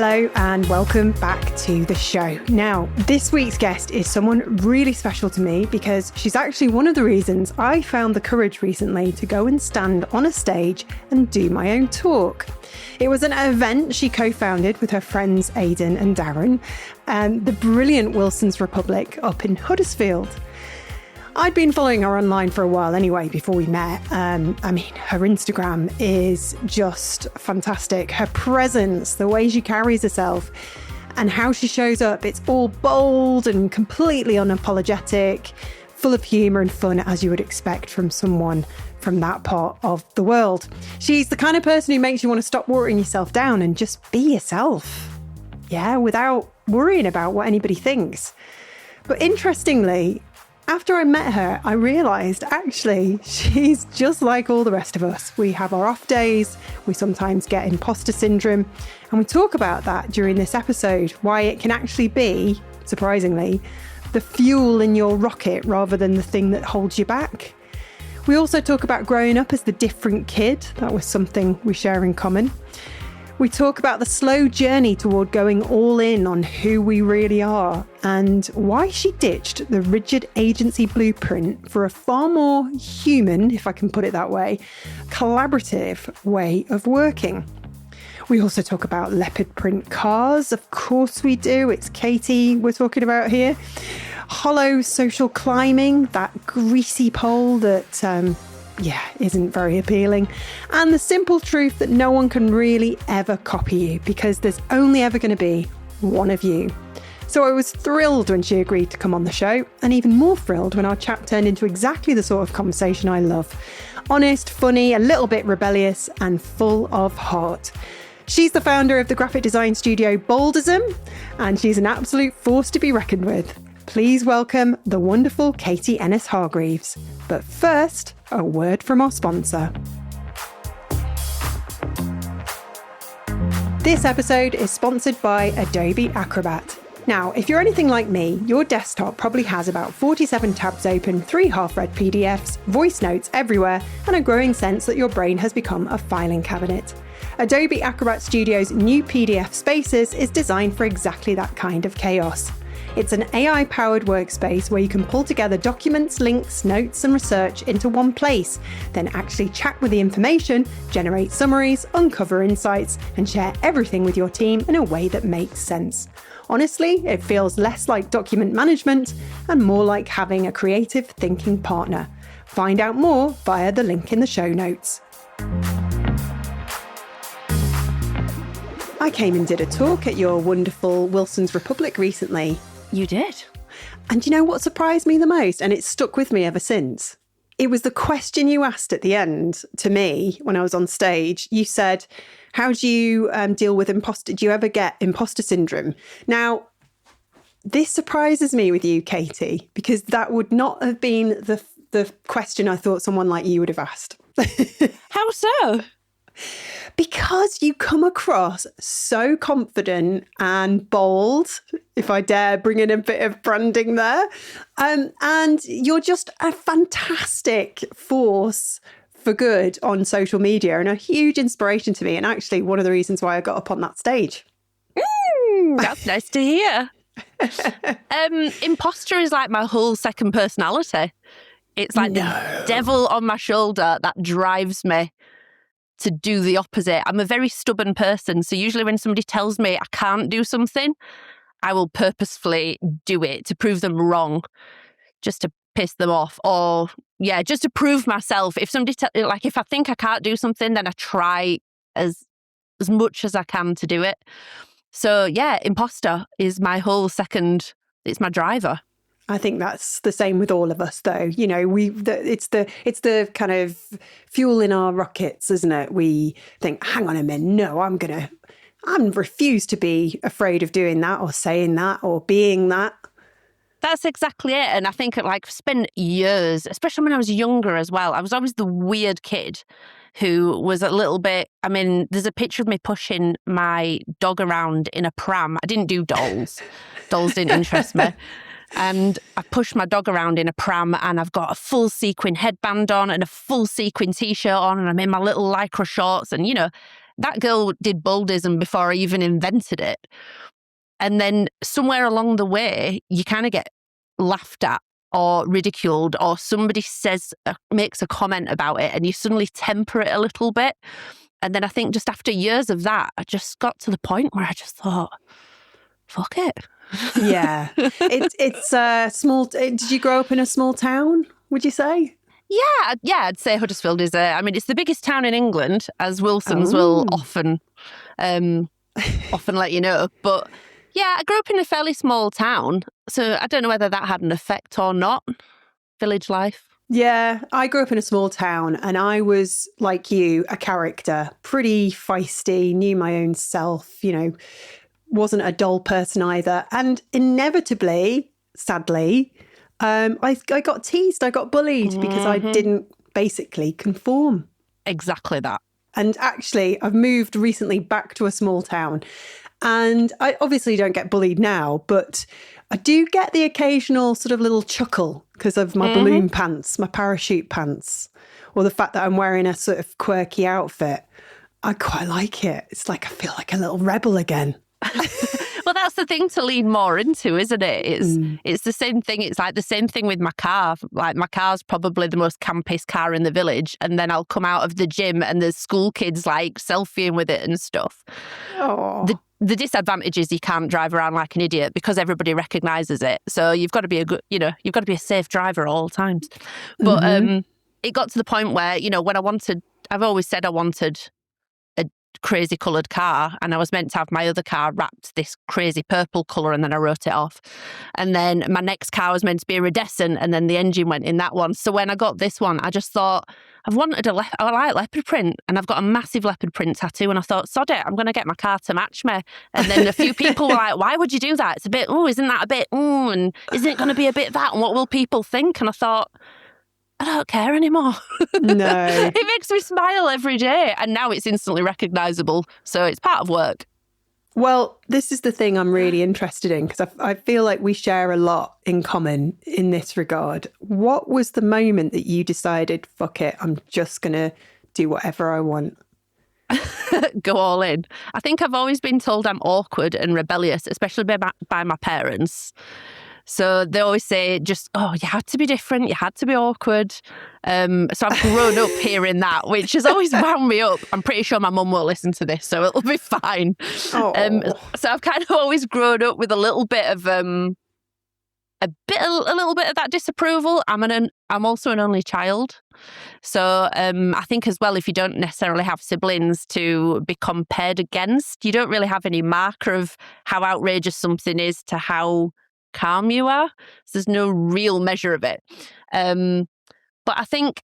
Hello and welcome back to the show. Now, this week's guest is someone really special to me because she's actually one of the reasons I found the courage recently to go and stand on a stage and do my own talk. It was an event she co-founded with her friends Aidan and Darren, the brilliant Wilson's Republic up in Huddersfield. I'd been following her online for a while anyway before we met. Her Instagram is just fantastic. Her presence, the way she carries herself and how she shows up, it's all bold and completely unapologetic, full of humour and fun as you would expect from someone from that part of the world. She's the kind of person who makes you want to stop watering yourself down and just be yourself. Yeah, without worrying about what anybody thinks. But interestingly, after I met her, I realised actually she's just like all the rest of us. We have our off days, we sometimes get imposter syndrome, and we talk about that during this episode, why it can actually be, surprisingly, the fuel in your rocket rather than the thing that holds you back. We also talk about growing up as the different kid. That was something we share in common. We talk about the slow journey toward going all in on who we really are and why she ditched the rigid agency blueprint for a far more human, if I can put it that way, collaborative way of working. We also talk about leopard-print cars. Of course we do. It's Katy we're talking about here. Hollow social climbing, that greasy pole that isn't very appealing. And the simple truth that no one can really ever copy you because there's only ever going to be one of you. So I was thrilled when she agreed to come on the show, and even more thrilled when our chat turned into exactly the sort of conversation I love. Honest, funny, a little bit rebellious, and full of heart. She's the founder of the graphic design studio BOLDISM, and she's an absolute force to be reckoned with. Please welcome the wonderful Katy Ennis-Hargreaves. But first, a word from our sponsor. This episode is sponsored by Adobe Acrobat. Now, if you're anything like me, your desktop probably has about 47 tabs open, 3 half-read PDFs, voice notes everywhere, and a growing sense that your brain has become a filing cabinet. Adobe Acrobat Studio's new PDF Spaces is designed for exactly that kind of chaos. It's an AI-powered workspace where you can pull together documents, links, notes and research into one place, then actually chat with the information, generate summaries, uncover insights, and share everything with your team in a way that makes sense. Honestly, it feels less like document management and more like having a creative thinking partner. Find out more via the link in the show notes. I came and did a talk at your wonderful Wilson's Republic recently. You did? And you know what surprised me the most? And it's stuck with me ever since. It was the question you asked at the end to me when I was on stage. You said, how do you deal with imposter? Do you ever get imposter syndrome? Now, this surprises me with you, Katy, because that would not have been the question I thought someone like you would have asked. How so? Because you come across so confident and bold, if I dare bring in a bit of branding there, and you're just a fantastic force for good on social media and a huge inspiration to me, and actually one of the reasons why I got up on that stage. That's nice to hear. Imposter is like my whole second personality. It's like the devil on my shoulder that drives me to do the opposite. I'm a very stubborn person. So usually when somebody tells me I can't do something, I will purposefully do it to prove them wrong, just to piss them off, or just to prove myself. If somebody if I think I can't do something, then I try as much as I can to do it. So imposter is my whole second, it's my driver. I think that's the same with all of us, though. You know, it's the kind of fuel in our rockets, isn't it? We think, hang on a minute, no, I'm refuse to be afraid of doing that or saying that or being that. That's exactly it. And I think I've spent years, especially when I was younger as well, I was always the weird kid who was a little bit, there's a picture of me pushing my dog around in a pram. I didn't do dolls. Dolls didn't interest me. And I pushed my dog around in a pram, and I've got a full sequin headband on and a full sequin t-shirt on, and I'm in my little lycra shorts and, that girl did BOLDISM before I even invented it. And then somewhere along the way, you kind of get laughed at or ridiculed, or somebody makes a comment about it and you suddenly temper it a little bit. And then I think just after years of that, I just got to the point where I just thought, fuck it. Yeah. It's small. Did you grow up in a small town, would you say? Yeah, I'd say Huddersfield is it's the biggest town in England, as Wilsons will often let you know. But yeah, I grew up in a fairly small town, so I don't know whether that had an effect or not. Village life. Yeah, I grew up in a small town and I was, like you, a character, pretty feisty, knew my own self, wasn't a dull person either. And inevitably, sadly, I got teased, I got bullied because I didn't basically conform. Exactly that. And actually, I've moved recently back to a small town and I obviously don't get bullied now, but I do get the occasional sort of little chuckle because of my balloon pants, my parachute pants, or the fact that I'm wearing a sort of quirky outfit. I quite like it. It's like I feel like a little rebel again. Well, that's the thing to lean more into, isn't it? It's the same thing. It's like the same thing with my car. Like my car's probably the most campiest car in the village. And then I'll come out of the gym and there's school kids like selfieing with it and stuff. Oh. The disadvantage is you can't drive around like an idiot because everybody recognises it. So you've got to be you've got to be a safe driver at all times. But it got to the point where, when I've always said I wanted a crazy coloured car, and I was meant to have my other car wrapped this crazy purple colour, and then I wrote it off. And then my next car was meant to be iridescent, and then the engine went in that one. So when I got this one, I just thought, I like leopard print, and I've got a massive leopard print tattoo, and I thought, sod it, I'm going to get my car to match me. And then a few people were like, why would you do that? It's a bit, isn't that a bit, and isn't it going to be a bit that, and what will people think? And I thought, I don't care anymore. No. It makes me smile every day, and now it's instantly recognisable, so it's part of work. Well, this is the thing I'm really interested in because I feel like we share a lot in common in this regard. What was the moment that you decided, fuck it, I'm just going to do whatever I want? Go all in. I think I've always been told I'm awkward and rebellious, especially by my parents. So they always say, you had to be different, you had to be awkward. So I've grown up hearing that, which has always wound me up. I'm pretty sure my mum won't listen to this, so it'll be fine. So I've kind of always grown up with a little bit of a little bit of that disapproval. I'm also an only child. So I think as well, if you don't necessarily have siblings to be compared against, you don't really have any marker of how outrageous something is to how calm you are. So there's no real measure of it. But I think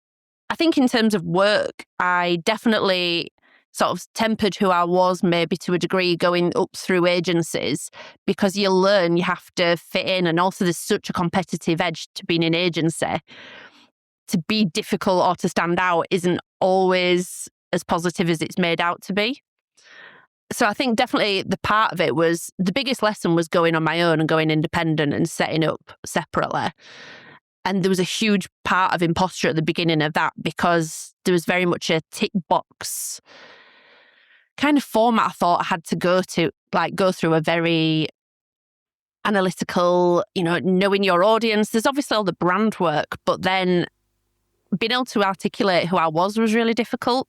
in terms of work, I definitely sort of tempered who I was maybe to a degree going up through agencies, because you learn you have to fit in, and also there's such a competitive edge to being in agency. To be difficult or to stand out isn't always as positive as it's made out to be. So I think definitely the part of it was, the biggest lesson was going on my own and going independent and setting up separately. And there was a huge part of imposter at the beginning of that, because there was very much a tick box kind of format I thought I had to go through a very analytical, knowing your audience. There's obviously all the brand work, but then being able to articulate who I was really difficult.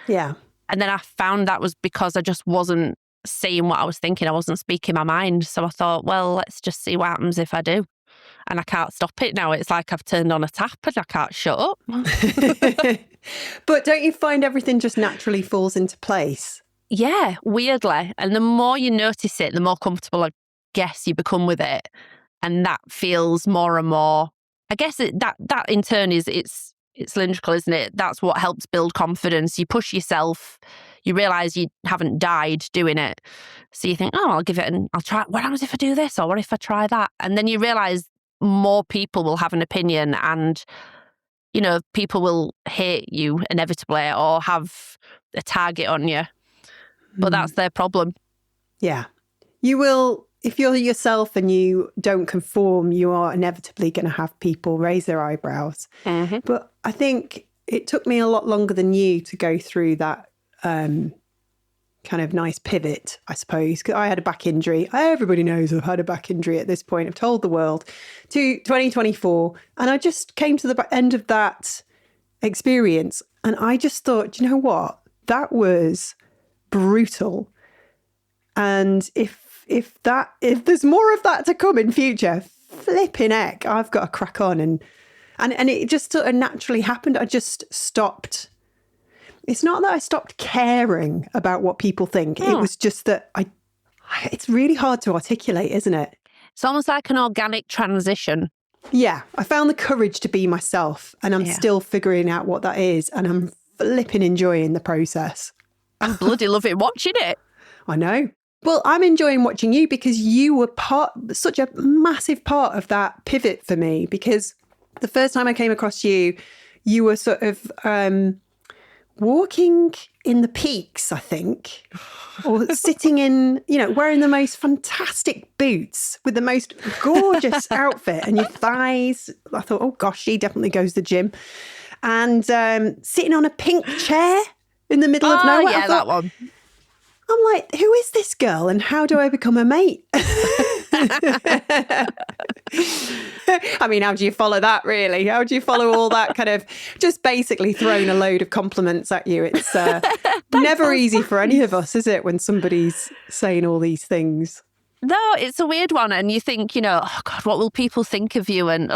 Yeah. And then I found that was because I just wasn't saying what I was thinking. I wasn't speaking my mind. So I thought, well, let's just see what happens if I do. And I can't stop it now. It's like I've turned on a tap and I can't shut up. But don't you find everything just naturally falls into place? Yeah, weirdly. And the more you notice it, the more comfortable I guess you become with it. And that feels more and more, I guess that in turn it's cylindrical, isn't it? That's what helps build confidence. You push yourself, you realise you haven't died doing it. So you think, I'll give it I'll try. What happens if I do this? Or what if I try that? And then you realise more people will have an opinion, and, people will hate you inevitably or have a target on you. But that's their problem. Yeah. You will, if you're yourself and you don't conform, you are inevitably going to have people raise their eyebrows. Mm-hmm. But I think it took me a lot longer than you to go through that kind of nice pivot, I suppose, because I had a back injury. Everybody knows I've had a back injury at this point. I've told the world, to 2024. And I just came to the end of that experience. And I just thought, you know what? That was brutal. And if there's more of that to come in future, flipping heck, I've got to crack on. And it just sort of naturally happened. I just stopped. It's not that I stopped caring about what people think. It was just that it's really hard to articulate, isn't it? It's almost like an organic transition. Yeah, I found the courage to be myself, and I'm still figuring out what that is, and I'm flipping enjoying the process. I'm bloody loving watching it. I know. Well, I'm enjoying watching you because you were such a massive part of that pivot for me, because the first time I came across you, you were sort of walking in the peaks, I think, or sitting in, wearing the most fantastic boots with the most gorgeous outfit, and your thighs. I thought, oh gosh, she definitely goes to the gym. And sitting on a pink chair in the middle of nowhere. Yeah, that one. I'm like, who is this girl and how do I become her mate? I mean, how do you follow that, really? How do you follow all that kind of just basically throwing a load of compliments at you? It's never easy for any of us, is it, when somebody's saying all these things? No, it's a weird one. And you think, oh God, what will people think of you? And,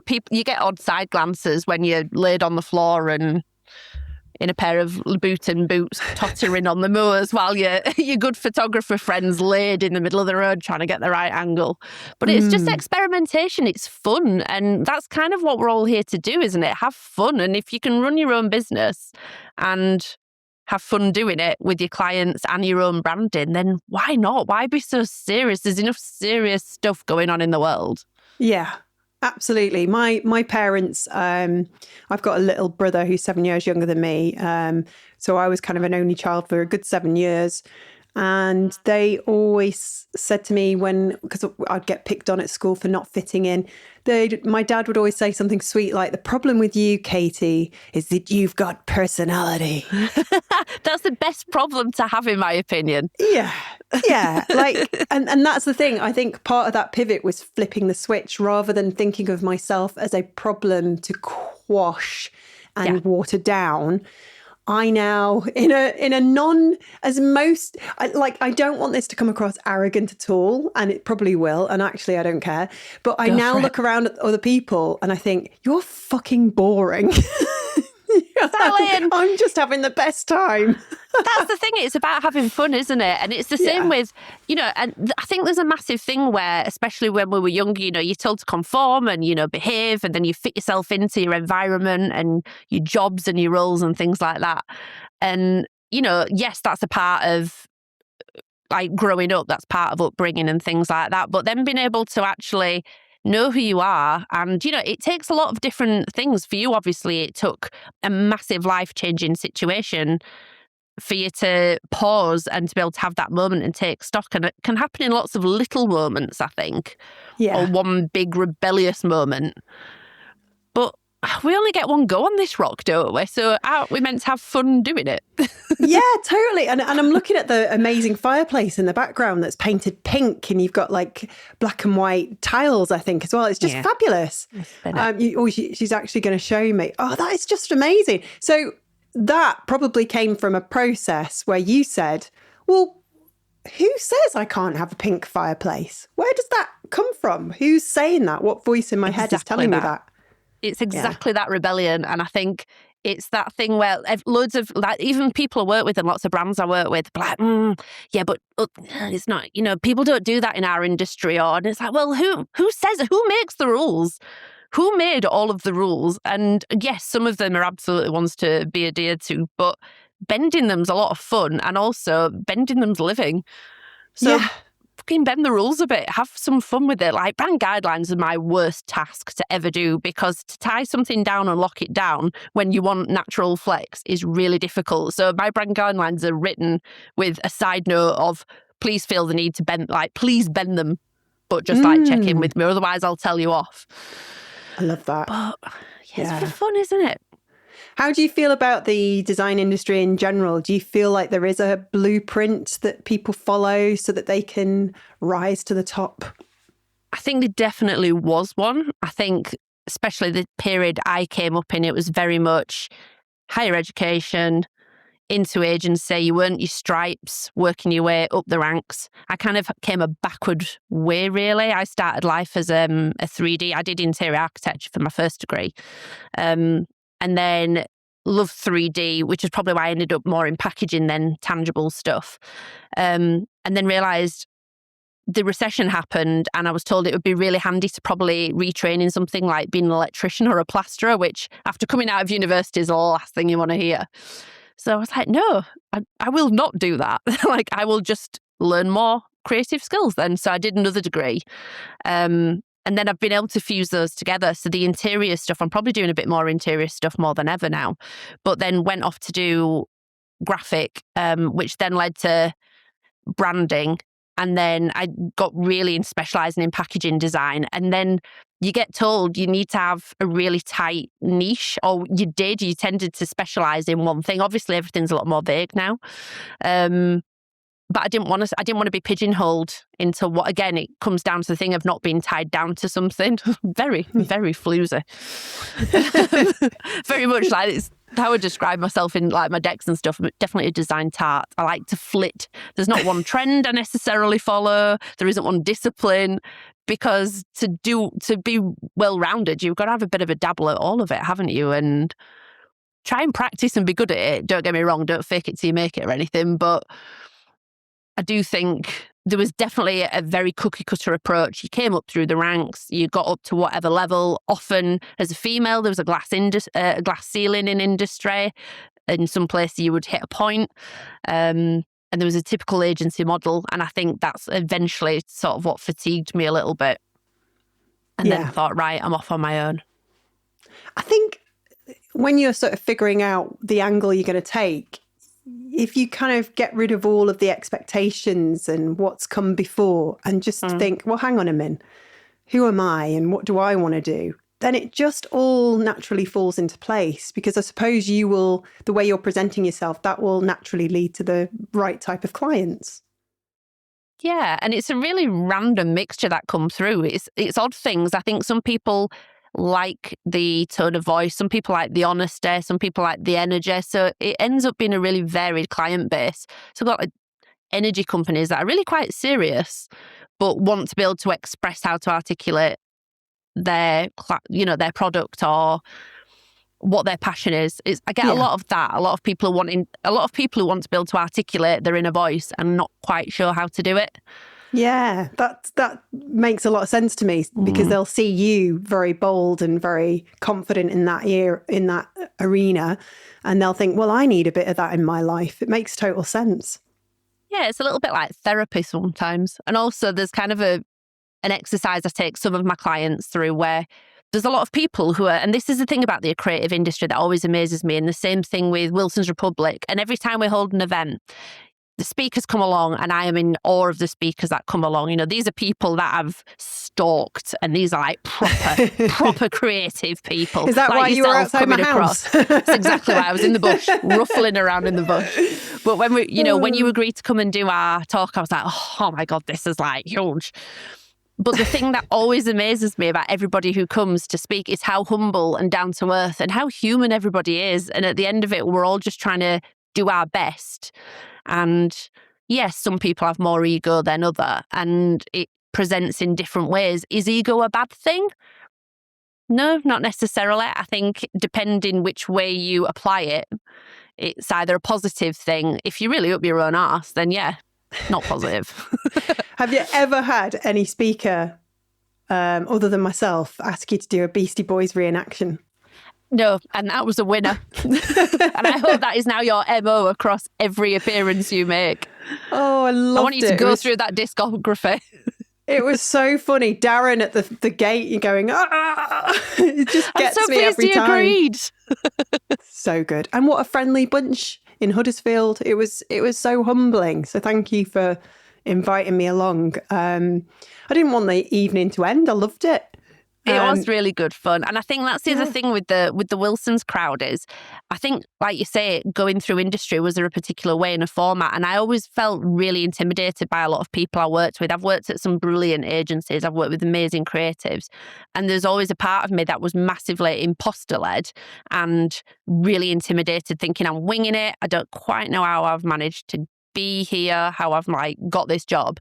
people, you get odd side glances when you're laid on the floor and in a pair of Louboutin boots, tottering on the moors while your good photographer friends laid in the middle of the road trying to get the right angle. But it's just experimentation. It's fun. And that's kind of what we're all here to do, isn't it? Have fun. And if you can run your own business and have fun doing it with your clients and your own branding, then why not? Why be so serious? There's enough serious stuff going on in the world. Yeah. Absolutely. My parents, I've got a little brother who's 7 years younger than me. So I was kind of an only child for a good 7 years. And they always said to me because I'd get picked on at school for not fitting in, my dad would always say something sweet like, the problem with you, Katy, is that you've got personality. That's the best problem to have, in my opinion. Yeah. And that's the thing. I think part of that pivot was flipping the switch rather than thinking of myself as a problem to quash and water down. I now, in a non, as most, I don't want this to come across arrogant at all, and it probably will, and actually I don't care, but I now look around at other people and I think, you're fucking boring. I'm just having the best time. That's the thing. It's about having fun, isn't it? And it's the same with, and I think there's a massive thing where, especially when we were younger, you're told to conform and, behave, and then you fit yourself into your environment and your jobs and your roles and things like that. And, yes, that's a part of like growing up. That's part of upbringing and things like that. But then being able to actually know who you are. And, it takes a lot of different things. For you, obviously, it took a massive life-changing situation for you to pause and to be able to have that moment and take stock. And it can happen in lots of little moments, I think. Yeah. Or one big rebellious moment. But we only get one go on this rock, don't we? So aren't we meant to have fun doing it? Yeah, totally. And I'm looking at the amazing fireplace in the background that's painted pink, and you've got like black and white tiles, I think, as well. It's just fabulous. She's actually going to show me. Oh, that is just amazing. So that probably came from a process where you said, well, who says I can't have a pink fireplace? Where does that come from? Who's saying that? What voice in my head is telling me that? It's exactly that rebellion. And I think it's that thing where loads of, like, even people I work with and lots of brands I work with, like, but it's not, people don't do that in our industry. And it's like, well, who says, who makes the rules? Who made all of the rules? And yes, some of them are absolutely ones to be adhered to, but bending them's a lot of fun, and also bending them's living. So fucking bend the rules a bit, have some fun with it. Like, brand guidelines are my worst task to ever do, because to tie something down and lock it down when you want natural flex is really difficult. So my brand guidelines are written with a side note of, please feel the need to bend, like, please bend them, but just like check in with me, otherwise I'll tell you off. I love that. But it's for fun, isn't it? How do you feel about the design industry in general? Do you feel like there is a blueprint that people follow so that they can rise to the top? I think there definitely was one. I think especially the period I came up in, it was very much higher education, into agency. You weren't your stripes, working your way up the ranks. I kind of came a backward way, really. I started life as a 3D. I did interior architecture for my first degree. And then loved 3D, which is probably why I ended up more in packaging than tangible stuff. And then realised the recession happened and I was told it would be really handy to probably retrain in something like being an electrician or a plasterer, which after coming out of university is the last thing you want to hear. So I was like, no, I will not do that. Like, I will just learn more creative skills then. So I did another degree. And then I've been able to fuse those together. So the interior stuff, I'm probably doing a bit more interior stuff more than ever now. But then went off to do graphic, which then led to branding. And then I got really in specialising in packaging design. And then you get told you need to have a really tight niche, or you tended to specialise in one thing. Obviously, everything's a lot more vague now. But I didn't want to be pigeonholed into what, again, it comes down to the thing of not being tied down to something. Very, very floozy. Very much like it's how I would describe myself in like my decks and stuff. I'm definitely a design tart. I like to flit. There's not one trend I necessarily follow. There isn't one discipline, because to be well-rounded, you've got to have a bit of a dabble at all of it, haven't you? And try and practice and be good at it. Don't get me wrong. Don't fake it till you make it or anything. But I do think there was definitely a very cookie-cutter approach. You came up through the ranks, you got up to whatever level. Often, as a female, there was a glass ceiling in industry. In some places, you would hit a point. And there was a typical agency model. And I think that's eventually sort of what fatigued me a little bit. And then I thought, right, I'm off on my own. I think when you're sort of figuring out the angle you're going to take, if you kind of get rid of all of the expectations and what's come before and just think, well, hang on a minute, who am I and what do I want to do? Then it just all naturally falls into place, because I suppose the way you're presenting yourself, that will naturally lead to the right type of clients. Yeah, and it's a really random mixture that comes through. It's odd things. I think some people like the tone of voice, some people like the honesty, some people like the energy. So it ends up being a really varied client base. So I've got energy companies that are really quite serious, but want to be able to express how to articulate their product or what their passion is. I get a lot of that. A lot of people who want to be able to articulate their inner voice and not quite sure how to do it. Yeah, that makes a lot of sense to me, because they'll see you very bold and very confident in that arena, and they'll think, well, I need a bit of that in my life. It makes total sense. Yeah, it's a little bit like therapy sometimes. And also there's kind of an exercise I take some of my clients through, where there's a lot of people who are, and this is the thing about the creative industry that always amazes me, and the same thing with Wilson's Republic. And every time we hold an event, the speakers come along and I am in awe of the speakers that come along. You know, these are people that I've stalked, and these are like proper creative people. Is that like why you were outside my house? That's exactly why I was in the bush, ruffling around in the bush. But when when you agreed to come and do our talk, I was like, oh my God, this is like huge. But the thing that always amazes me about everybody who comes to speak is how humble and down to earth and how human everybody is. And at the end of it, we're all just trying to do our best. And yes, some people have more ego than other, and it presents in different ways. Is ego a bad thing? No, not necessarily. I think depending which way you apply it, it's either a positive thing. If you really up your own arse, then yeah, not positive. Have you ever had any speaker, other than myself, ask you to do a Beastie Boys reenaction? No, and that was a winner. And I hope that is now your MO across every appearance you make. Oh, I loved it. I want you to go through that discography. It was so funny. Darren at the gate, you're going, it just gets me every time. Agreed. So good. And what a friendly bunch in Huddersfield. It was so humbling. So thank you for inviting me along. I didn't want the evening to end. I loved it. It was really good fun. And I think that's the other thing with the Wilson's crowd is, I think, like you say, going through industry was there a particular way in a format. And I always felt really intimidated by a lot of people I worked with. I've worked at some brilliant agencies. I've worked with amazing creatives. And there's always a part of me that was massively imposter-led and really intimidated, thinking I'm winging it. I don't quite know how I've managed to be here, how I've got this job.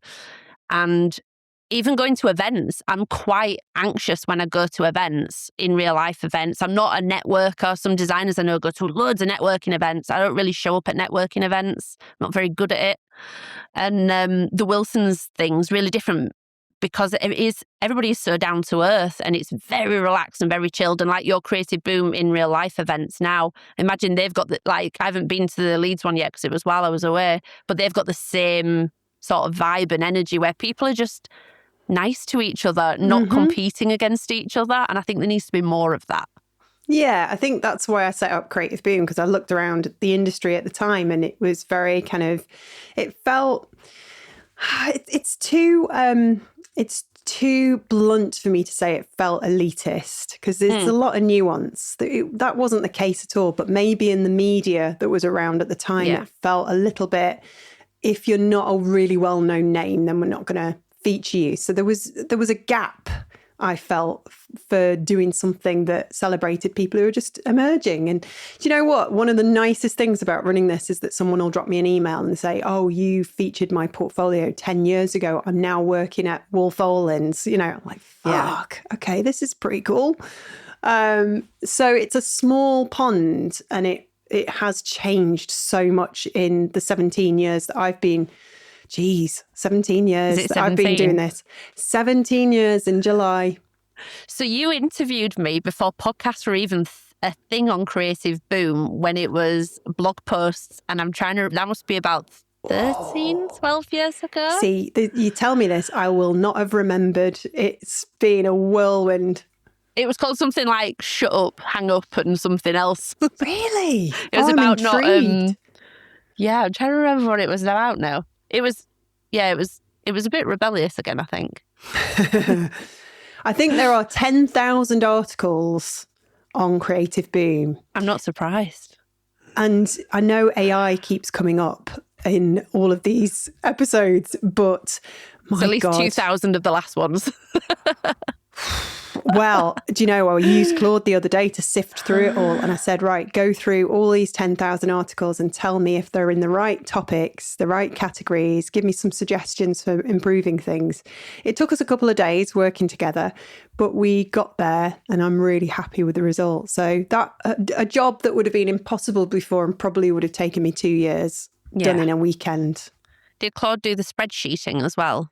And even going to events, I'm quite anxious when I go to events, in real life events. I'm not a networker. Some designers I know go to loads of networking events. I don't really show up at networking events. I'm not very good at it. And the Wilson's thing's really different because everybody is so down to earth and it's very relaxed and very chilled. And like your Creative Boom in real life events now, imagine they've got I haven't been to the Leeds one yet because it was while I was away, but they've got the same sort of vibe and energy where people are just nice to each other, not competing against each other. And I think there needs to be more of that. Yeah, I think that's why I set up Creative Boom, because I looked around the industry at the time and it was very it felt, it's too blunt for me to say it felt elitist, because there's a lot of nuance. That wasn't the case at all, but maybe in the media that was around at the time, it felt a little bit, if you're not a really well-known name, then we're not going to feature you. So there was a gap, I felt, for doing something that celebrated people who are just emerging. And do you know what? One of the nicest things about running this is that someone will drop me an email and say, oh, you featured my portfolio 10 years ago. I'm now working at Wolf Olin's. I'm like, fuck, okay, this is pretty cool. So it's a small pond, and it has changed so much in the 17 years that I've been 17 years that I've been doing this. 17 years in July. So you interviewed me before podcasts were even a thing on Creative Boom, when it was blog posts. And that must be about 12 years ago. See, you tell me this, I will not have remembered. It's been a whirlwind. It was called something like Shut Up, Hang Up and something else. Really? It was about intrigued. I'm trying to remember what it was about now. It was a bit rebellious again, I think. I think there are 10,000 articles on Creative Boom. I'm not surprised. And I know AI keeps coming up in all of these episodes, but my at least God. 2,000 of the last ones. Well, do you know, I used Claude the other day to sift through it all. And I said, right, go through all these 10,000 articles and tell me if they're in the right topics, the right categories, give me some suggestions for improving things. It took us a couple of days working together, but we got there and I'm really happy with the result. So that a job that would have been impossible before and probably would have taken me 2 years, done in a weekend. Did Claude do the spreadsheeting as well?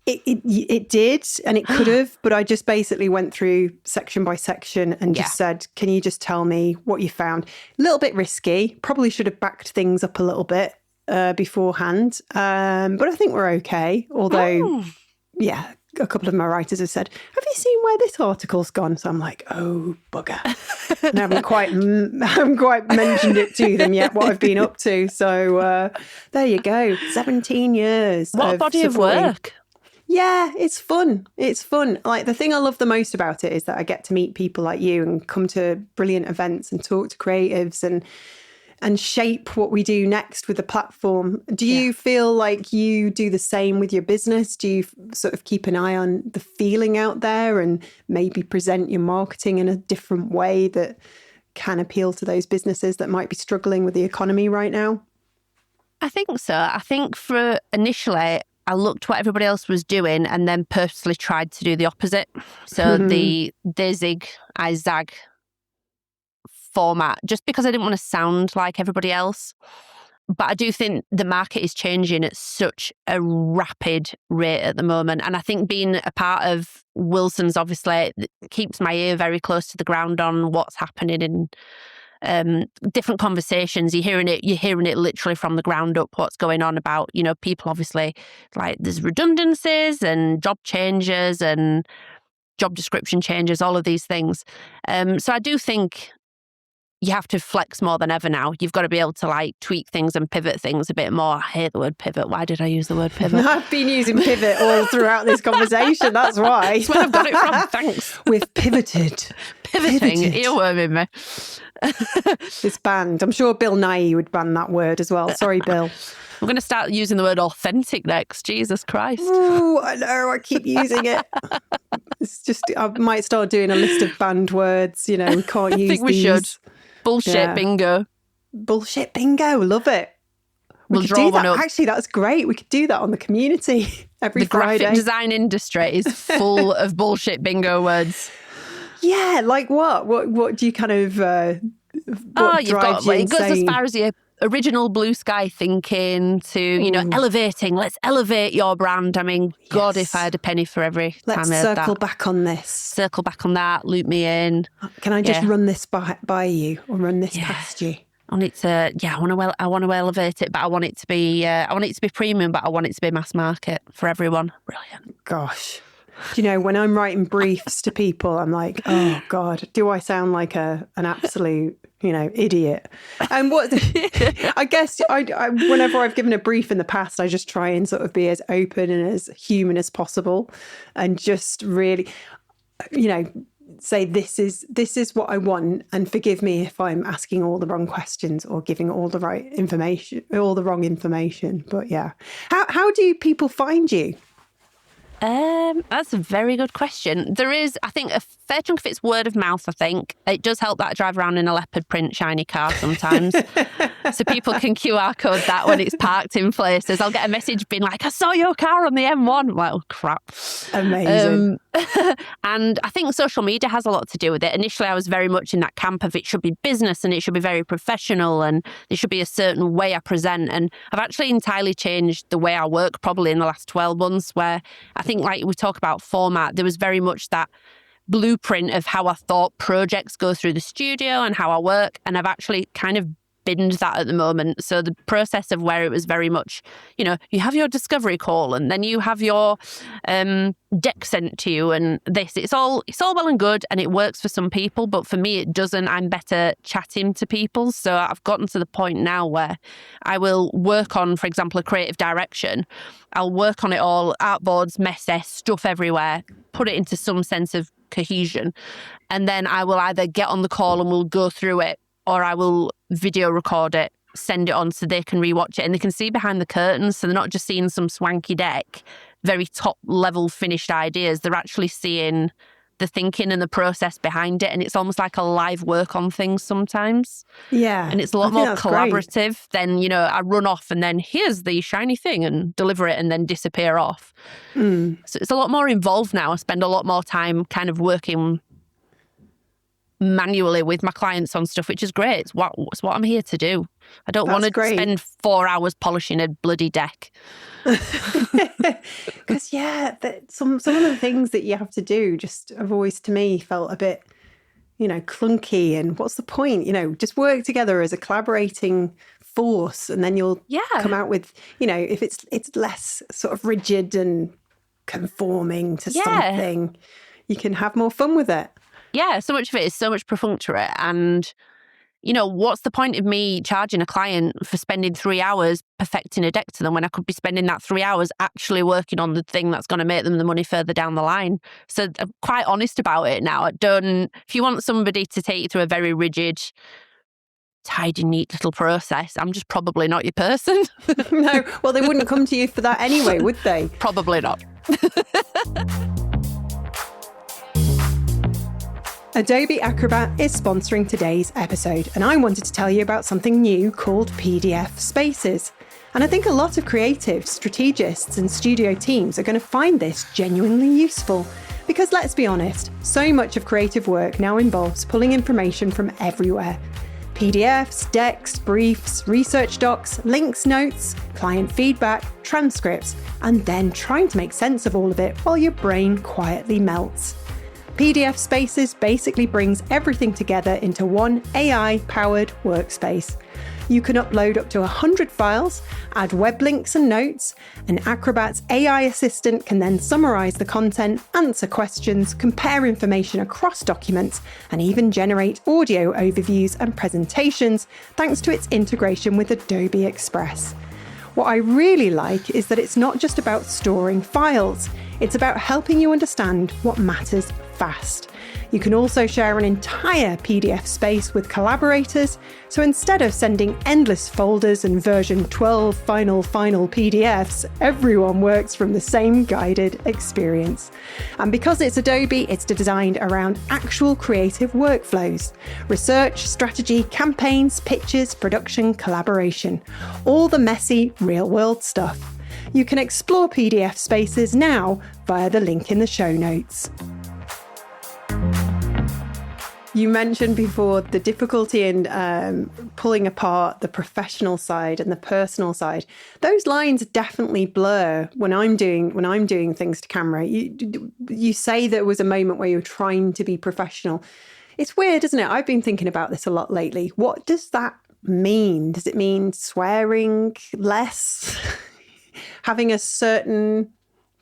It did, and it could have, but I just basically went through section by section and just said, can you just tell me what you found? A little bit risky. Probably should have backed things up a little bit beforehand. But I think we're okay. Although, a couple of my writers have said, have you seen where this article's gone? So I'm like, oh, bugger. And I haven't quite mentioned it to them yet, what I've been up to. So there you go. 17 years. What a body of work. Yeah, it's fun. It's fun. Like, the thing I love the most about it is that I get to meet people like you and come to brilliant events and talk to creatives and shape what we do next with the platform. Do you feel like you do the same with your business? Do you sort of keep an eye on the feeling out there and maybe present your marketing in a different way that can appeal to those businesses that might be struggling with the economy right now? I think so. I think for initially, I looked what everybody else was doing and then purposely tried to do the opposite. So the they zig, I zag format, just because I didn't want to sound like everybody else. But I do think the market is changing at such a rapid rate at the moment. And I think being a part of Wilson's obviously keeps my ear very close to the ground on what's happening in different conversations. You're hearing it literally from the ground up, what's going on about, people obviously, like, there's redundancies and job changes and job description changes, all of these things. So I do think you have to flex more than ever now. You've got to be able to like tweak things and pivot things a bit more. I hate the word pivot. Why did I use the word pivot? I've been using pivot all throughout this conversation. That's why. That's where I've got it from. Thanks. We've pivoted. Pivoting, earworming me. It's banned. I'm sure Bill Nye would ban that word as well. Sorry, Bill. I'm going to start using the word authentic next. Jesus Christ. Oh, I know. I keep using it. It's just, I might start doing a list of banned words. You know, we can't use I think we should. Bullshit bingo. Bullshit bingo. Love it. We'll draw one up. Actually, that's great. We could do that on the community every Friday. The graphic design industry is full of bullshit bingo words. Yeah, like what? What do you kind of... it goes as far as your original blue sky thinking to, elevating. Let's elevate your brand. I mean, yes. God, if I had a penny for every time I heard that. Let's circle back on this. Circle back on that, loop me in. Can I just run this by you or run this past you? I want it to, I want to elevate it, but I want it to be premium, but I want it to be mass market for everyone. Brilliant. Gosh. Do you know, when I'm writing briefs to people, I'm like, oh God, do I sound like an absolute, idiot? And I guess whenever I've given a brief in the past, I just try and sort of be as open and as human as possible and just really, say this is what I want, and forgive me if I'm asking all the wrong questions or giving all the wrong information. But yeah, how do people find you? That's a very good question. There is, I think, a fair chunk of it's word of mouth, I think. It does help that I drive around in a leopard-print shiny car sometimes. So people can QR code that when it's parked in places. I'll get a message being like, I saw your car on the M1. Well, crap. Amazing. And I think social media has a lot to do with it. Initially, I was very much in that camp of it should be business and it should be very professional and there should be a certain way I present. And I've actually entirely changed the way I work probably in the last 12 months, where I think like we talk about format, there was very much that blueprint of how I thought projects go through the studio and how I work. And I've actually kind of binned that at the moment. So the process of where it was very much, you have your discovery call and then you have your deck sent to you and this, it's all well and good and it works for some people, but for me it doesn't. I'm better chatting to people. So I've gotten to the point now where I will work on, for example, a creative direction. I'll work on it all, artboards, messy, stuff everywhere, put it into some sense of cohesion. And then I will either get on the call and we'll go through it, or I will video record it, send it on so they can rewatch it and they can see behind the curtains. So they're not just seeing some swanky deck, very top level finished ideas. They're actually seeing the thinking and the process behind it. And it's almost like a live work on things sometimes. Yeah. And it's a lot more collaborative than, I run off and then here's the shiny thing and deliver it and then disappear off. So it's a lot more involved now. I spend a lot more time kind of working manually with my clients on stuff, which is great. It's what I'm here to do. I don't want to spend 4 hours polishing a bloody deck. Because some of the things that you have to do just have always to me felt a bit clunky, and what's the point? Just work together as a collaborating force and then you'll come out with if it's less sort of rigid and conforming to something, you can have more fun with it. Yeah, so much of it is so much perfunctory. And, what's the point of me charging a client for spending 3 hours perfecting a deck to them when I could be spending that 3 hours actually working on the thing that's going to make them the money further down the line? So I'm quite honest about it now. If you want somebody to take you through a very rigid, tidy, neat little process, I'm just probably not your person. No, well, they wouldn't come to you for that anyway, would they? Probably not. Adobe Acrobat is sponsoring today's episode, and I wanted to tell you about something new called PDF Spaces. And I think a lot of creatives, strategists and studio teams are going to find this genuinely useful. Because let's be honest, so much of creative work now involves pulling information from everywhere. PDFs, decks, briefs, research docs, links, notes, client feedback, transcripts, and then trying to make sense of all of it while your brain quietly melts. PDF Spaces basically brings everything together into one AI-powered workspace. You can upload up to 100 files, add web links and notes, and Acrobat's AI assistant can then summarize the content, answer questions, compare information across documents, and even generate audio overviews and presentations thanks to its integration with Adobe Express. What I really like is that it's not just about storing files, it's about helping you understand what matters fast. You can also share an entire PDF space with collaborators, so instead of sending endless folders and version 12 final PDFs, everyone works from the same guided experience. And because it's Adobe, it's designed around actual creative workflows: research, strategy, campaigns, pitches, production, collaboration. All the messy, real-world stuff. You can explore PDF Spaces now via the link in the show notes. You mentioned before the difficulty in pulling apart the professional side and the personal side. Those lines definitely blur when I'm doing things to camera. You say there was a moment where you were trying to be professional. It's weird, isn't it? I've been thinking about this a lot lately. What does that mean? Does it mean swearing less? Having a certain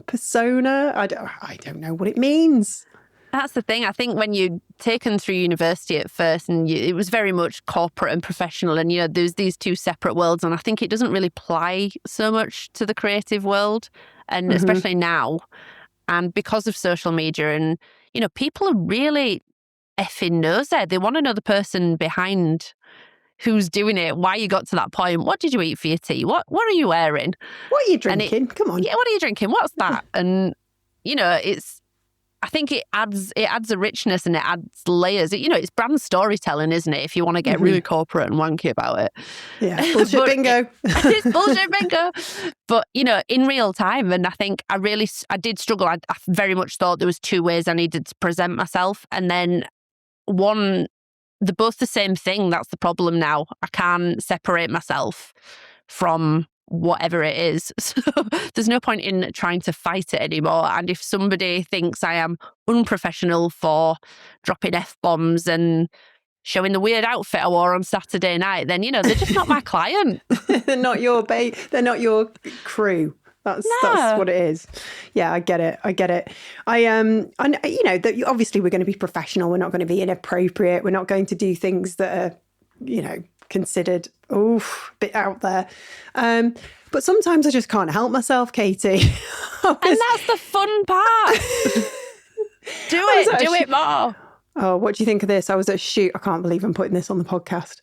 persona? I don't know what it means. That's the thing. I think when you're taken through university at first and it was very much corporate and professional and, there's these two separate worlds, and I think it doesn't really apply so much to the creative world, and especially now. And because of social media and, people are really effing nosy. They want to know the person behind who's doing it, why you got to that point. What did you eat for your tea? What are you wearing? What are you drinking? Come on. Yeah, what are you drinking? What's that? And, I think it adds a richness and it adds layers. It's brand storytelling, isn't it? If you want to get really corporate and wanky about it. Yeah, bullshit bingo. It's bullshit bingo. But, in real time, and I think I did struggle. I very much thought there was two ways I needed to present myself. And then they're both the same thing. That's the problem now. I can't separate myself from whatever it is. So there's no point in trying to fight it anymore. And if somebody thinks I am unprofessional for dropping F-bombs and showing the weird outfit I wore on Saturday night, then, they're just not my client. They're not your they're not your crew. That's what it is. Yeah, I get it. That obviously we're going to be professional. We're not going to be inappropriate. We're not going to do things that are, considered a bit out there. But sometimes I just can't help myself, Katy. And that's the fun part. Do it more. Oh, what do you think of this? I was at a shoot. I can't believe I'm putting this on the podcast.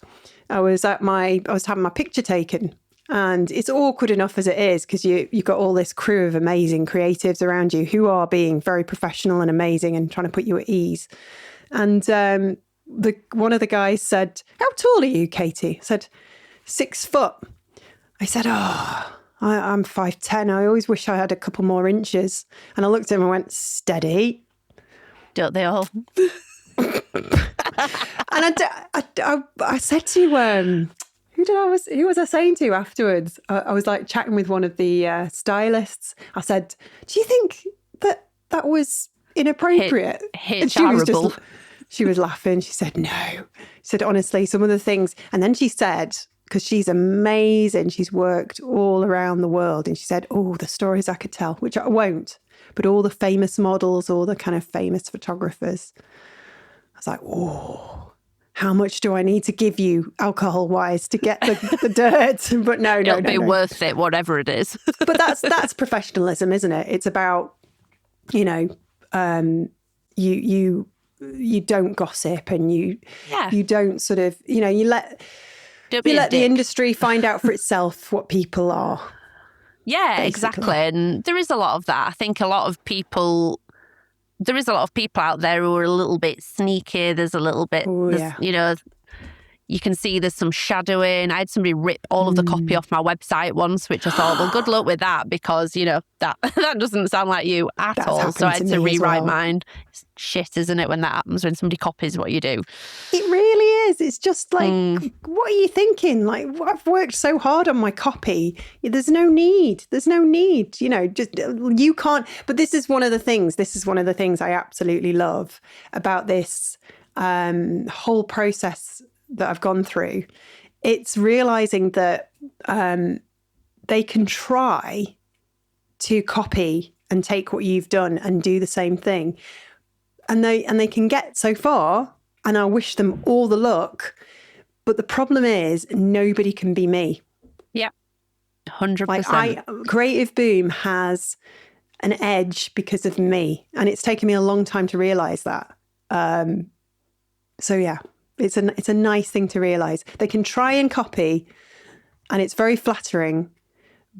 I was having my picture taken, and it's awkward enough as it is because you've got all this crew of amazing creatives around you who are being very professional and amazing and trying to put you at ease. And one of the guys said, "How tall are you, Katy?" I said, 6 foot. I said, I'm 5'10". I always wish I had a couple more inches. And I looked at him and went, "Steady." Don't they all? And I said to who was I saying to afterwards? I was like chatting with one of the stylists. I said, "Do you think that was inappropriate?" And she was laughing. She said, "No." She said, "Honestly, some of the things." And then she said, because she's amazing, she's worked all around the world. And she said, "Oh, the stories I could tell," which I won't, but all the famous models, all the kind of famous photographers. I was like, "Oh, how much do I need to give you alcohol-wise to get the dirt?" But no. It'll be worth it, whatever it is. But that's professionalism, isn't it? It's about, you don't gossip and you don't sort of, you let the industry find out for itself what people are. Yeah, basically. Exactly. And there is a lot of that. I think there is a lot of people out there who are a little bit sneaky. There's a little bit, You can see there's some shadowing. I had somebody rip all of the copy off my website once, which I thought, well, good luck with that, because, that doesn't sound like you at That's all. So I had to rewrite mine. It's shit, isn't it, when that happens, when somebody copies what you do? It really is. It's just like, what are you thinking? Like, I've worked so hard on my copy. There's no need. Just, you can't. But this is one of the things I absolutely love about this whole process that I've gone through. It's realizing that they can try to copy and take what you've done and do the same thing, and they can get so far, and I wish them all the luck. But the problem is, nobody can be me. Yeah, 100%. Like Creative Boom has an edge because of me, and it's taken me a long time to realize that. So yeah. It's a nice thing to realise. They can try and copy, and it's very flattering,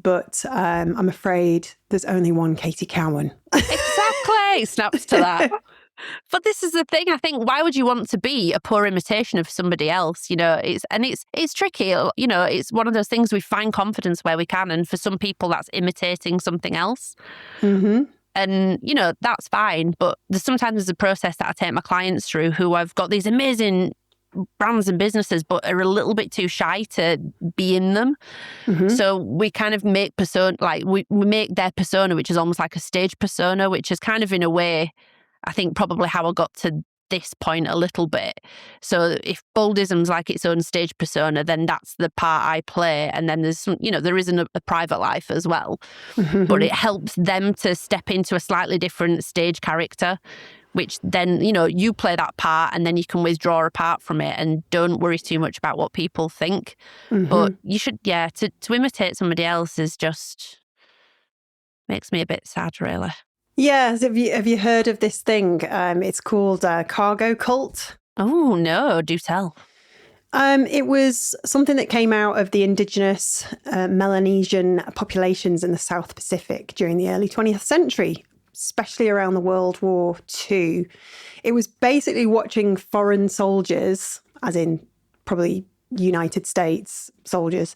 but I'm afraid there's only one Katy Cowan. Exactly. Snaps to that. But this is the thing, I think, why would you want to be a poor imitation of somebody else? It's tricky. It's one of those things, we find confidence where we can, and for some people that's imitating something else. Mm-hmm. And, that's fine. But sometimes there's a process that I take my clients through who have got these amazing brands and businesses, but are a little bit too shy to be in them. Mm-hmm. So we kind of make we make their persona, which is almost like a stage persona, which is kind of, in a way, I think probably how I got to this point a little bit. So if BOLDISM's like its own stage persona, then that's the part I play. And then there's there isn't a private life as well. Mm-hmm. But it helps them to step into a slightly different stage character, which then, you play that part, and then you can withdraw apart from it and don't worry too much about what people think. Mm-hmm. But you should, to imitate somebody else is just makes me a bit sad, really. Yes. Have you heard of this thing? It's called cargo cult. Oh, no, do tell. It was something that came out of the indigenous Melanesian populations in the South Pacific during the early 20th century, especially around the World War II. It was basically watching foreign soldiers, as in probably United States soldiers,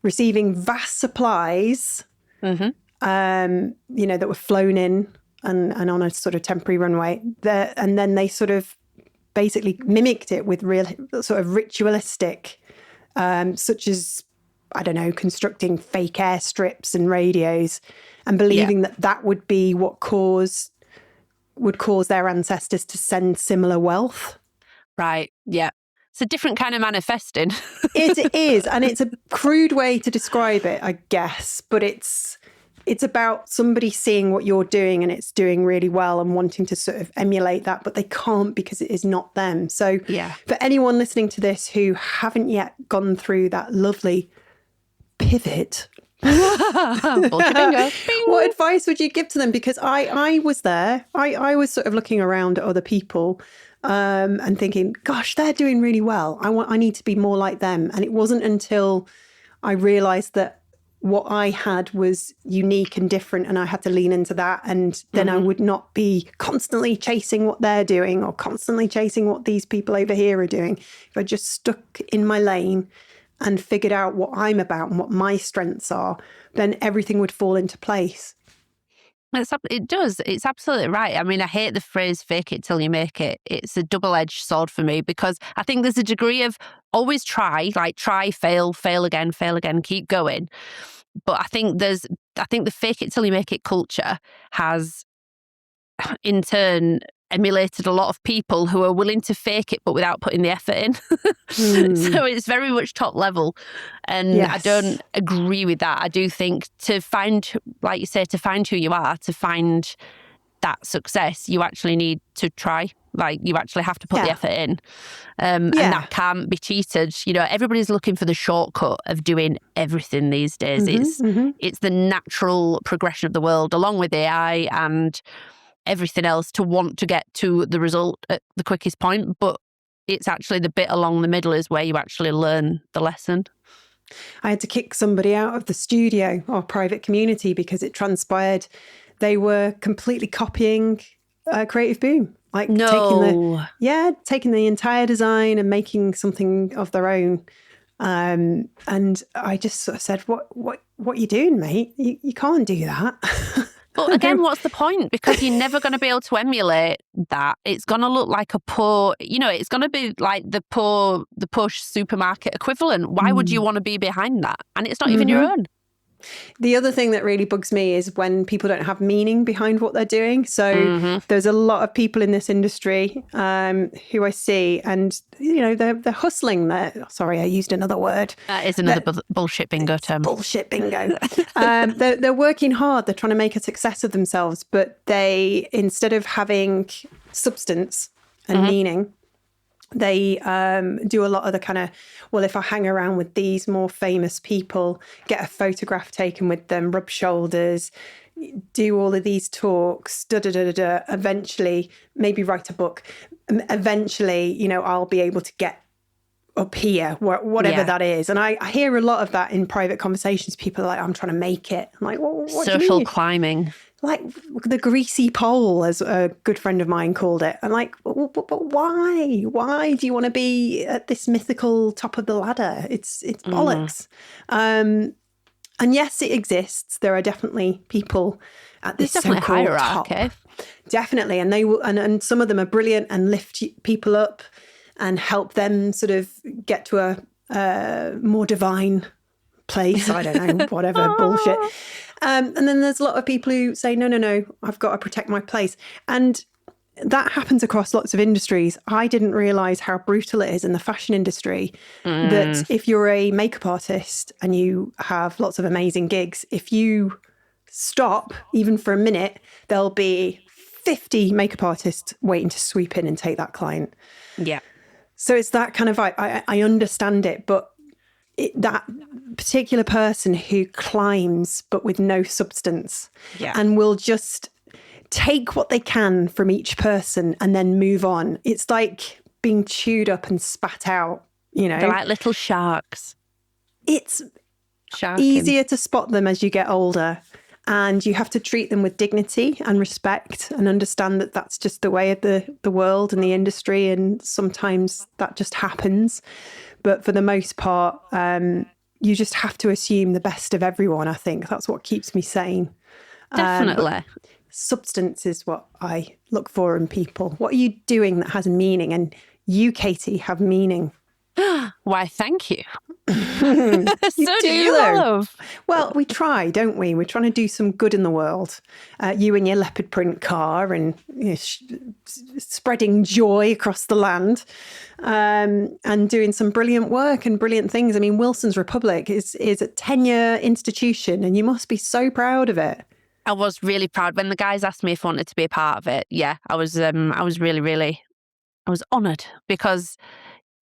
receiving vast supplies, that were flown in and on a sort of temporary runway. And then they sort of basically mimicked it with real sort of ritualistic, such as, I don't know, constructing fake airstrips and radios, and believing that would be what would cause their ancestors to send similar wealth. Right. Yeah. It's a different kind of manifesting. It is. And it's a crude way to describe it, I guess. But it's about somebody seeing what you're doing and it's doing really well and wanting to sort of emulate that, but they can't because it is not them. So for anyone listening to this who haven't yet gone through that lovely pivot, what advice would you give to them? Because I was there. I was sort of looking around at other people and thinking, gosh, they're doing really well. I need to be more like them. And it wasn't until I realised that what I had was unique and different, and I had to lean into that. And then I would not be constantly chasing what they're doing or constantly chasing what these people over here are doing. If I just stuck in my lane and figured out what I'm about and what my strengths are, then everything would fall into place. It does. It's absolutely right. I mean, I hate the phrase fake it till you make it. It's a double-edged sword for me, because I think there's a degree of always try, fail again, keep going. But I think the fake it till you make it culture has in turn emulated a lot of people who are willing to fake it but without putting the effort in. So it's very much top level, and I don't agree with that. I do think to find, like you say, to find who you are, to find that success, you actually need to try. Like, you actually have to put the effort in, and that can't be cheated. Everybody's looking for the shortcut of doing everything these days. It's the natural progression of the world, along with AI and everything else, to want to get to the result at the quickest point. But it's actually the bit along the middle is where you actually learn the lesson. I had to kick somebody out of the studio or private community because it transpired they were completely copying Creative Boom. like No. taking the entire design and making something of their own. And I just sort of said, what are you doing, mate? You can't do that. But again, what's the point? Because you're never going to be able to emulate that. It's going to look like a poor, it's going to be like the poor supermarket equivalent. Why would you want to be behind that? And it's not even your own. The other thing that really bugs me is when people don't have meaning behind what they're doing. So there's a lot of people in this industry who I see, and they're hustling. Sorry, I used another word. That is another bullshit bingo term. Bullshit bingo. They're working hard. They're trying to make a success of themselves, but they, instead of having substance and meaning, they do a lot of the kind of, well, if I hang around with these more famous people, get a photograph taken with them, rub shoulders, do all of these talks, eventually, maybe write a book. Eventually, I'll be able to get up here, whatever that is. And I hear a lot of that in private conversations. People are like, I'm trying to make it. I'm like, well, what social do you mean? climbing. Like the greasy pole, as a good friend of mine called it. I'm like, but why? Why do you want to be at this mythical top of the ladder? It's bollocks. And yes, it exists. There are definitely people at this so-called hierarchy. top. Definitely. And they will, and some of them are brilliant and lift people up and help them sort of get to a more divine place. I don't know, whatever bullshit. And then there's a lot of people who say, no, I've got to protect my place. And that happens across lots of industries. I didn't realise how brutal it is in the fashion industry that if you're a makeup artist and you have lots of amazing gigs, if you stop even for a minute, there'll be 50 makeup artists waiting to sweep in and take that client. Yeah. So it's that kind of, I understand it, but that particular person who climbs but with no substance and will just take what they can from each person and then move on. It's like being chewed up and spat out, They're like little sharks. It's easier to spot them as you get older, and you have to treat them with dignity and respect and understand that that's just the way of the world and the industry, and sometimes that just happens. But for the most part, you just have to assume the best of everyone, I think. That's what keeps me sane. Definitely. Substance is what I look for in people. What are you doing that has meaning? And you, Katy, have meaning. Why, thank you. So do you, love. Well, we try, don't we? We're trying to do some good in the world. You and your leopard-print car, and spreading joy across the land, and doing some brilliant work and brilliant things. I mean, Wilson's Republic is a 10-year institution, and you must be so proud of it. I was really proud when the guys asked me if I wanted to be a part of it. Yeah, I was really, really, I was honoured, because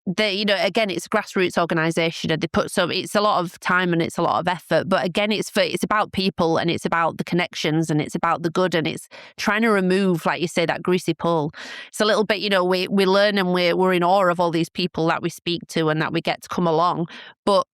again, it's a grassroots organisation, and it's a lot of time and it's a lot of effort. But again, it's about people, and it's about the connections, and it's about the good, and it's trying to remove, like you say, that greasy pole. It's a little bit, we learn, and we're in awe of all these people that we speak to and that we get to come along. But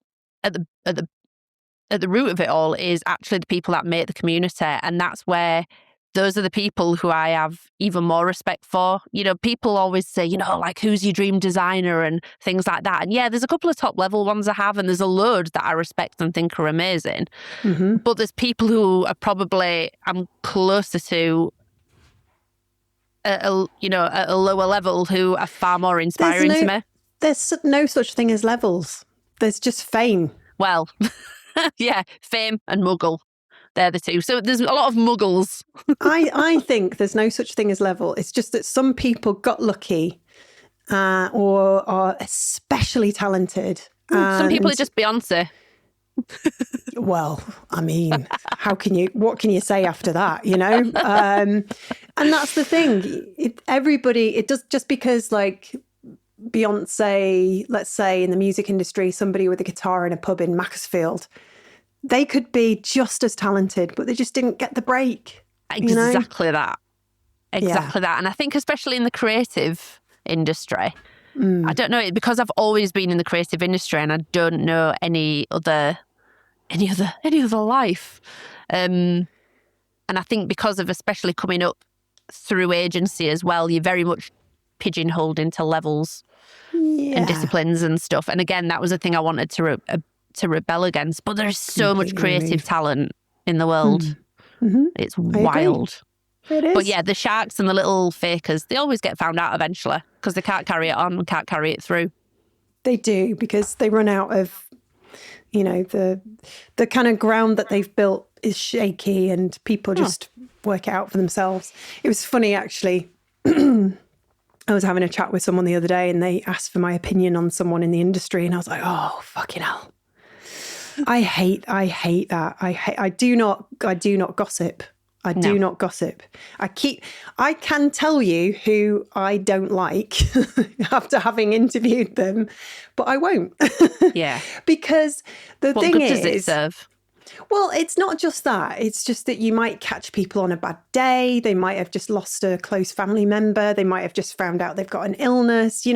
at the root of it all is actually the people that make the community, and that's where. Those are the people who I have even more respect for. People always say, like, who's your dream designer and things like that. And yeah, there's a couple of top level ones I have, and there's a load that I respect and think are amazing. Mm-hmm. But there's people who are probably I'm closer to at a lower level, who are far more inspiring to me. There's no such thing as levels. There's just fame. Well, yeah, fame and muggle. They're the two. So there's a lot of muggles. I think there's no such thing as level. It's just that some people got lucky or are especially talented. Some people are just Beyonce. Well, I mean, what can you say after that, And that's the thing. It does, just because, like, Beyonce, let's say in the music industry, somebody with a guitar in a pub in Macclesfield, they could be just as talented, but they just didn't get the break. Exactly that. Exactly that. And I think especially in the creative industry, I don't know, because I've always been in the creative industry and I don't know any other life. And I think because of especially coming up through agency as well, you're very much pigeonholed into levels and disciplines and stuff. And again, that was a thing I wanted to rebel against. But there's so much creative talent in the world. It's wild. It is. But yeah, the sharks and the little fakers, they always get found out eventually because they can't carry it on and can't carry it through. They do, because they run out of, the kind of ground that they've built is shaky and people just work it out for themselves. It was funny, actually. I was having a chat with someone the other day and they asked for my opinion on someone in the industry, and I was like, oh, fucking hell. I hate that. I do not gossip. I do not gossip. I can tell you who I don't like after having interviewed them, but I won't. Yeah. Because the what thing good is, does it serve? Well, it's not just that. It's just that you might catch people on a bad day. They might have just lost a close family member. They might have just found out they've got an illness.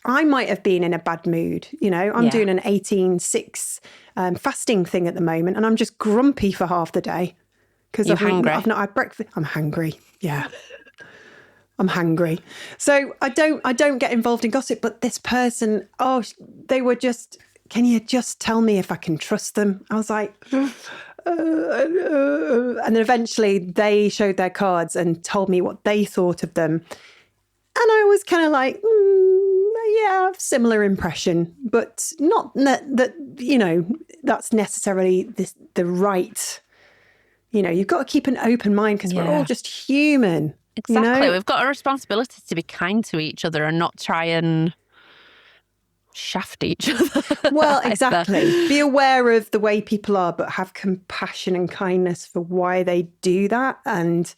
I might have been in a bad mood. I'm doing an 18-6 fasting thing at the moment, and I'm just grumpy for half the day. Because I've not had breakfast. I'm hungry. Yeah. I'm hungry. So I don't get involved in gossip, but this person, they were just, can you just tell me if I can trust them? I was like, and then eventually they showed their cards and told me what they thought of them. And I was kind of like, yeah, similar impression, but not that that's necessarily the right. You've got to keep an open mind because we're all just human. Exactly. We've got a responsibility to be kind to each other and not try and shaft each other. Well, exactly. Be aware of the way people are, but have compassion and kindness for why they do that, and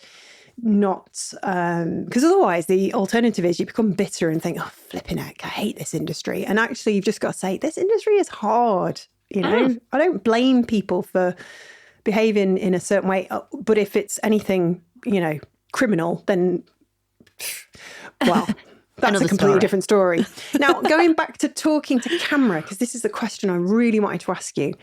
not because otherwise the alternative is you become bitter and think, oh, flipping heck, I hate this industry. And actually you've just got to say, this industry is hard. I don't blame people for behaving in a certain way, but if it's anything, criminal, then, well, that's a completely different story. Now, going back to talking to camera, because this is the question I really wanted to ask you.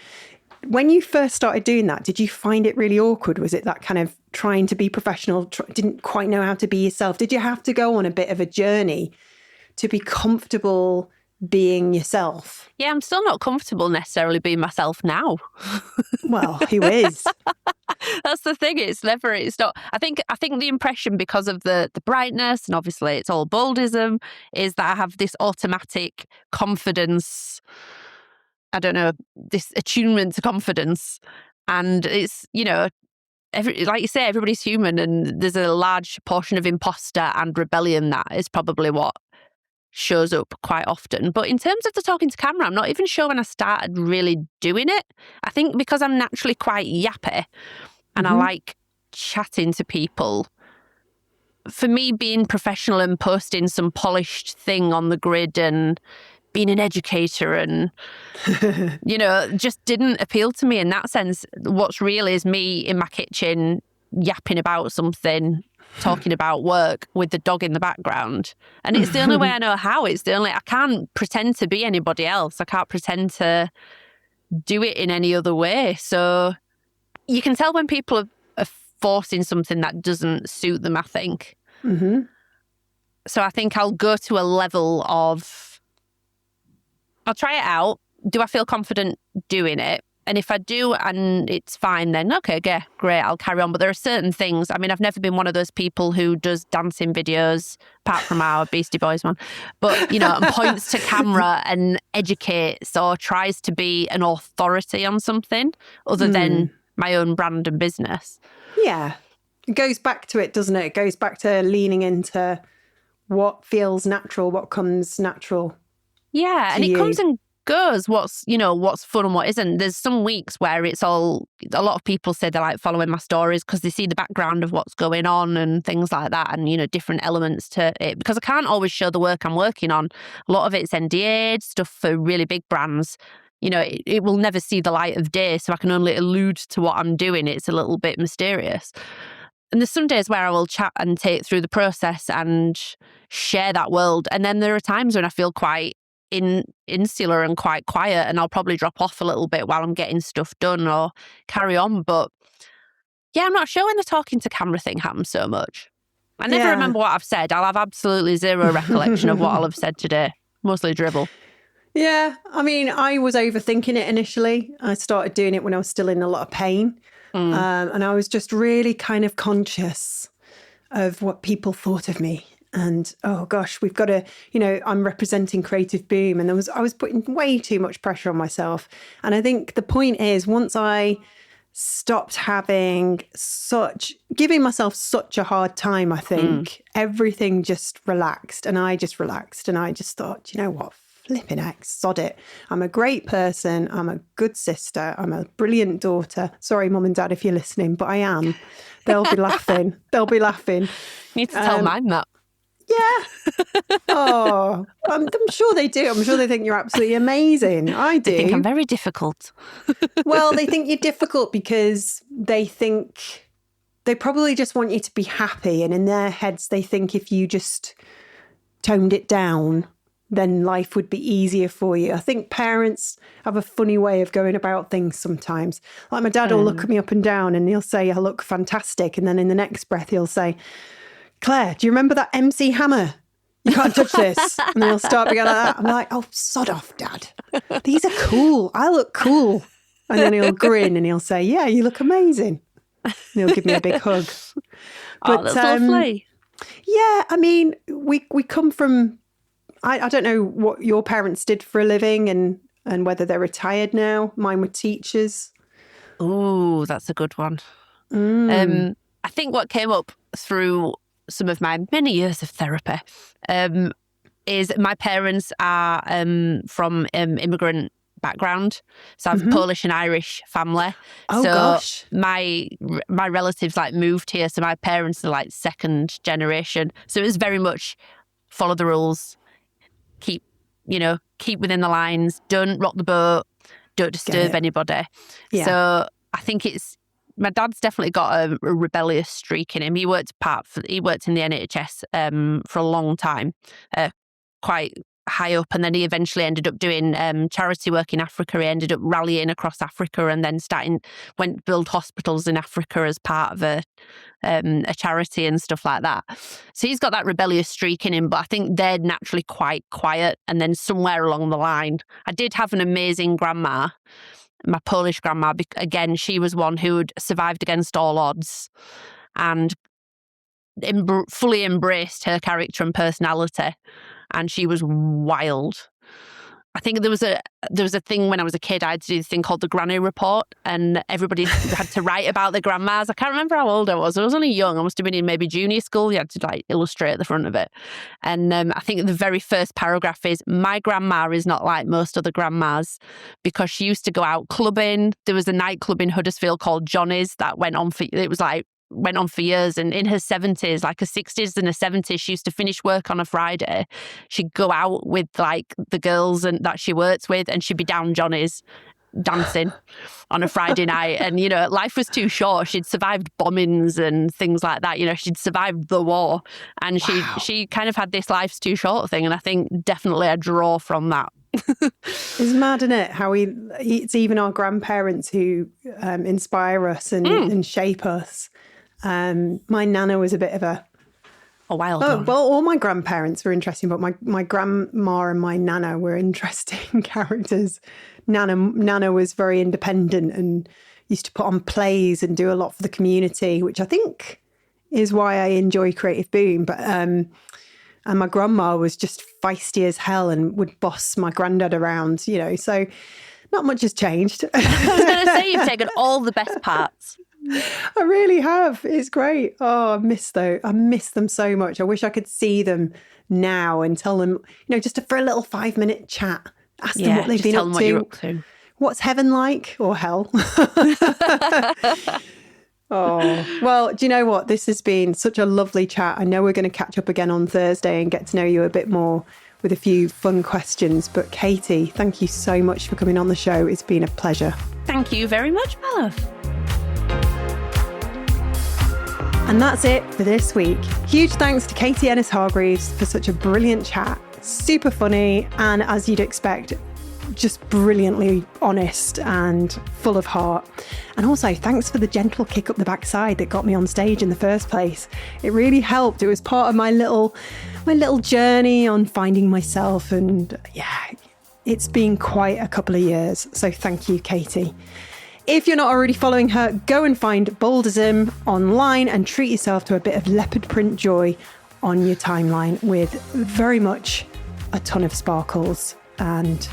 When you first started doing that, did you find it really awkward? Was it that kind of trying to be professional, didn't quite know how to be yourself? Did you have to go on a bit of a journey to be comfortable being yourself? Yeah, I'm still not comfortable necessarily being myself now. Well, who is? That's the thing. It's not. I think the impression, because of the brightness, and obviously it's all boldism, is that I have this automatic confidence. I don't know, this attunement to confidence, and it's like you say, everybody's human, and there's a large portion of imposter and rebellion that is probably what shows up quite often. But in terms of the talking to camera, I'm not even sure when I started really doing it. I think because I'm naturally quite yappy and I like chatting to people. For me, being professional and posting some polished thing on the grid and being an educator and, just didn't appeal to me in that sense. What's real is me in my kitchen yapping about something, talking about work with the dog in the background. And it's the only way I know how. I can't pretend to be anybody else. I can't pretend to do it in any other way. So you can tell when people are forcing something that doesn't suit them, I think. Mm-hmm. So I think I'll go to a level of, I'll try it out. Do I feel confident doing it? And if I do and it's fine, then okay, yeah, great, I'll carry on. But there are certain things, I mean, I've never been one of those people who does dancing videos, apart from our Beastie Boys one, but, and points to camera and educates or tries to be an authority on something other than my own brand and business. Yeah. It goes back to it, doesn't it? It goes back to leaning into what feels natural, what comes natural. Yeah, and it comes and goes, what's fun and what isn't. There's some weeks where it's all, a lot of people say they like following my stories because they see the background of what's going on and things like that, and different elements to it, because I can't always show the work I'm working on. A lot of it's NDA'd stuff for really big brands. It will never see the light of day, so I can only allude to what I'm doing. It's a little bit mysterious. And there's some days where I will chat and take through the process and share that world, and then there are times when I feel quite insular and quite quiet, and I'll probably drop off a little bit while I'm getting stuff done or carry on. But yeah, I'm not sure when the talking to camera thing happens so much. I never remember what I've said. I'll have absolutely zero recollection of what I'll have said today. Mostly dribble. Yeah, I mean, I was overthinking it initially. I started doing it when I was still in a lot of pain. And I was just really kind of conscious of what people thought of me. And, oh gosh, we've got to, I'm representing Creative Boom. And I was putting way too much pressure on myself. And I think the point is, once I stopped giving myself such a hard time, I think, everything just relaxed. And I just relaxed. And I just thought, you know what? Flipping heck, sod it. I'm a great person. I'm a good sister. I'm a brilliant daughter. Sorry, Mum and Dad, if you're listening, but I am. They'll be laughing. They'll be laughing. You need to tell mine that. Yeah. Oh, I'm sure they do. I'm sure they think you're absolutely amazing. I do. They think I'm very difficult. Well, they think you're difficult because they probably just want you to be happy. And in their heads, they think if you just toned it down, then life would be easier for you. I think parents have a funny way of going about things sometimes. Like my dad will look at me up and down and he'll say, I look fantastic. And then in the next breath, he'll say, Claire, do you remember that MC Hammer? You can't touch this. And then he'll start being like that. I'm like, oh, sod off, Dad. These are cool. I look cool. And then he'll grin and he'll say, yeah, you look amazing. And he'll give me a big hug. But, that's lovely. Yeah, I mean, we come from... I don't know what your parents did for a living and whether they're retired now. Mine were teachers. Oh, that's a good one. I think what came up through some of my many years of therapy is my parents are from immigrant background. So I have Polish and Irish family. Oh, so gosh. My relatives moved here. So my parents are second generation. So it was very much follow the rules. Keep within the lines, don't rock the boat, don't disturb anybody. Yeah. So I think my dad's definitely got a rebellious streak in him. He worked in the NHS for a long time, quite high up, and then he eventually ended up doing charity work in Africa. He ended up rallying across Africa and then went to build hospitals in Africa as part of a charity and stuff like that. So he's got that rebellious streak in him, but I think they're naturally quite quiet. And then somewhere along the line, I did have an amazing grandma, my Polish grandma. Again, she was one who had survived against all odds and fully embraced her character and personality. And she was wild. I think there was a thing when I was a kid. I had to do this thing called the Granny Report, and everybody had to write about their grandmas. I can't remember how old I was. I was only young. I must have been in maybe junior school. You had to illustrate the front of it. And I think the very first paragraph is, my grandma is not like most other grandmas because she used to go out clubbing. There was a nightclub in Huddersfield called Johnny's that went on for years, and in her 70s, her 60s and her 70s, she used to finish work on a Friday. She'd go out with the girls that she works with, and she'd be down Johnny's dancing on a Friday night. And life was too short. She'd survived bombings and things like that. She'd survived the war, and she kind of had this life's too short thing. And I think definitely I draw from that. It's mad, isn't it? How it's even our grandparents who inspire us and shape us. My nana was a bit of a wild one. Well, all my grandparents were interesting, but my grandma and my nana were interesting characters. Nana was very independent and used to put on plays and do a lot for the community, which I think is why I enjoy Creative Boom. But and my grandma was just feisty as hell and would boss my granddad around, so not much has changed. I was going to say, you've taken all the best parts. I really have. It's great. Oh, I miss them so much. I wish I could see them now and tell them, just for a little 5-minute chat. Ask them what they've been up to. What you're up to. What's heaven like or hell? Oh, well, do you know what? This has been such a lovely chat. I know we're going to catch up again on Thursday and get to know you a bit more with a few fun questions. But Katy, thank you so much for coming on the show. It's been a pleasure. Thank you very much, my love. And that's it for this week. Huge thanks to Katy Ennis-Hargreaves for such a brilliant chat. Super funny and, as you'd expect, just brilliantly honest and full of heart. And also, thanks for the gentle kick up the backside that got me on stage in the first place. It really helped. It was part of my little journey on finding myself. And yeah, it's been quite a couple of years. So thank you, Katy. If you're not already following her, go and find BOLDISM online and treat yourself to a bit of leopard-print joy on your timeline with very much a ton of sparkles and,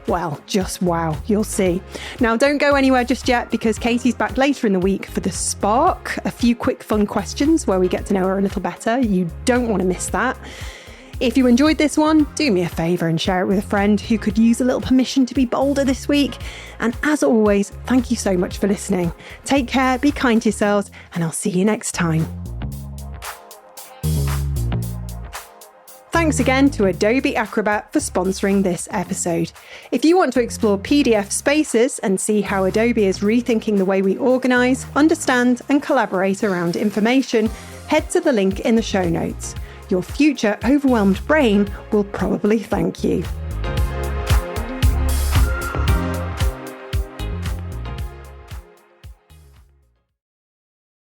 well, just wow, you'll see. Now, don't go anywhere just yet because Katy's back later in the week for The Spark, a few quick fun questions where we get to know her a little better. You don't want to miss that. If you enjoyed this one, do me a favour and share it with a friend who could use a little permission to be bolder this week. And as always, thank you so much for listening. Take care, be kind to yourselves, and I'll see you next time. Thanks again to Adobe Acrobat for sponsoring this episode. If you want to explore PDF spaces and see how Adobe is rethinking the way we organise, understand and collaborate around information, head to the link in the show notes. Your future overwhelmed brain will probably thank you.